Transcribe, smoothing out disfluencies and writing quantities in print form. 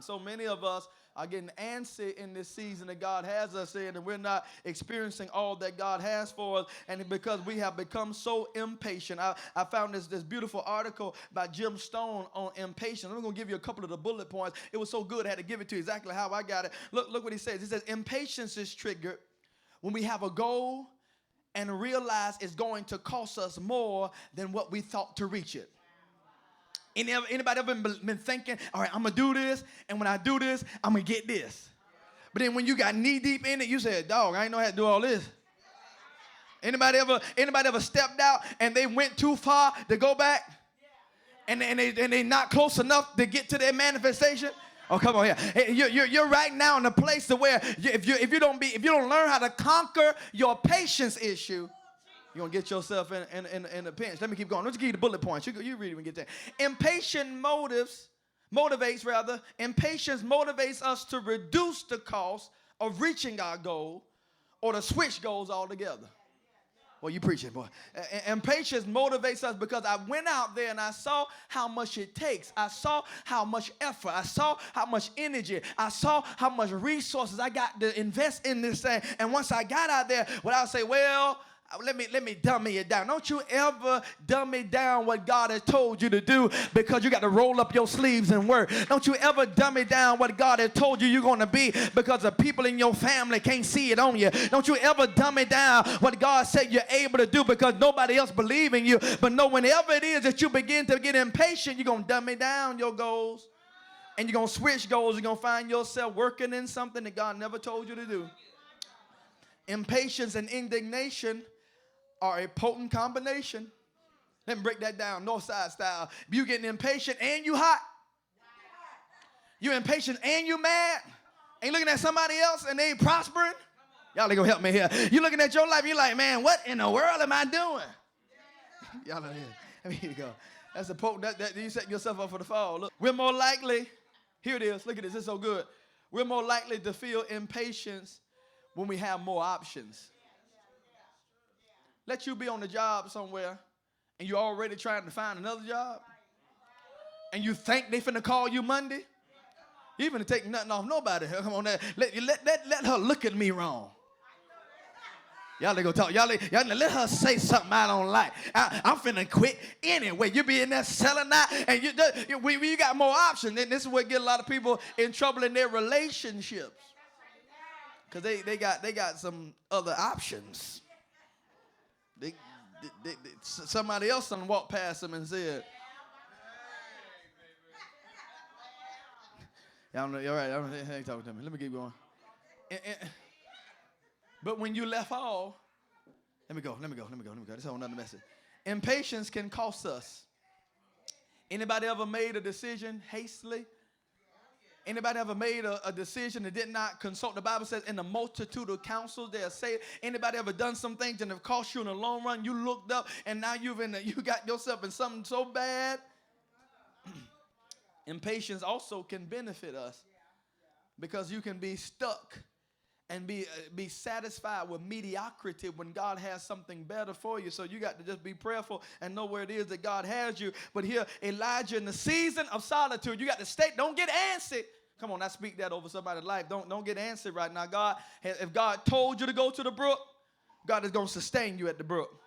So many of us are getting antsy in this season that God has us in, and we're not experiencing all that God has for us, and because we have become so impatient. I found this beautiful article by Jim Stone on impatience. I'm going to give you a couple of the bullet points. It was so good, I had to give it to you exactly how I got it. Look what he says. He says, impatience is triggered when we have a goal and realize it's going to cost us more than what we thought to reach it. Anybody ever been thinking, all right, I'm going to do this, and when I do this, I'm going to get this. But then when you got knee deep in it, you said, dog, I ain't know how to do all this. Anybody ever stepped out and they went too far to go back? And they not close enough to get to their manifestation? Oh, come on here. Hey, you're right now in a place to where if you don't learn how to conquer your patience issue, you're going to get yourself in a pinch. Let me keep going. Let's give you the bullet points. You read it when you get there. Impatience motivates us to reduce the cost of reaching our goal or to switch goals altogether. Well, you preaching, boy. Impatience motivates us because I went out there and I saw how much it takes. I saw how much effort. I saw how much energy. I saw how much resources I got to invest in this thing. And once I got out there, I say, well, let me dummy it down. Don't you ever dummy down what God has told you to do because you got to roll up your sleeves and work. Don't you ever dummy down what God has told you you're going to be because the people in your family can't see it on you. Don't you ever dummy down what God said you're able to do because nobody else believes in you. But no, whenever it is that you begin to get impatient, you're going to dummy down your goals and you're going to switch goals. You're going to find yourself working in something that God never told you to do. Impatience and indignation are a potent combination. Let me break that down, north side style. You getting impatient and you hot. You impatient and you mad. Ain't looking at somebody else and they ain't prospering. Y'all ain't gonna help me here. You looking at your life, you're like, man, what in the world am I doing? Y'all are here. I mean, here you go. That's a potent, you set yourself up for the fall. Look, we're more likely, here it is, look at this, it's so good. We're more likely to feel impatience when we have more options. Let you be on the job somewhere and you're already trying to find another job and you think they finna call you Monday. You finna take nothing off nobody. Come on, let her look at me wrong. Y'all ain't gonna talk. Y'all let her say something I don't like. I'm finna quit anyway. You be in there selling out and you got more options. And this is what get a lot of people in trouble in their relationships. Because they got some other options. Somebody else done walked past them and said, y'all know, all right, I ain't talking to me. Let me keep going. But when you left all, let me go. This is a whole nother message. Impatience can cost us. Anybody ever made a decision hastily? Anybody ever made a decision that did not consult? The Bible says in the multitude of counsels they'll say. Anybody ever done some things and have cost you in the long run? You looked up and now you got yourself in something so bad. Impatience also can benefit us because you can be stuck and be satisfied with mediocrity when God has something better for you. So you got to just be prayerful and know where it is that God has you. But here, Elijah, in the season of solitude, you got to stay. Don't get antsy. Come on, I speak that over somebody's life. Don't get antsy right now. If God told you to go to the brook, God is going to sustain you at the brook.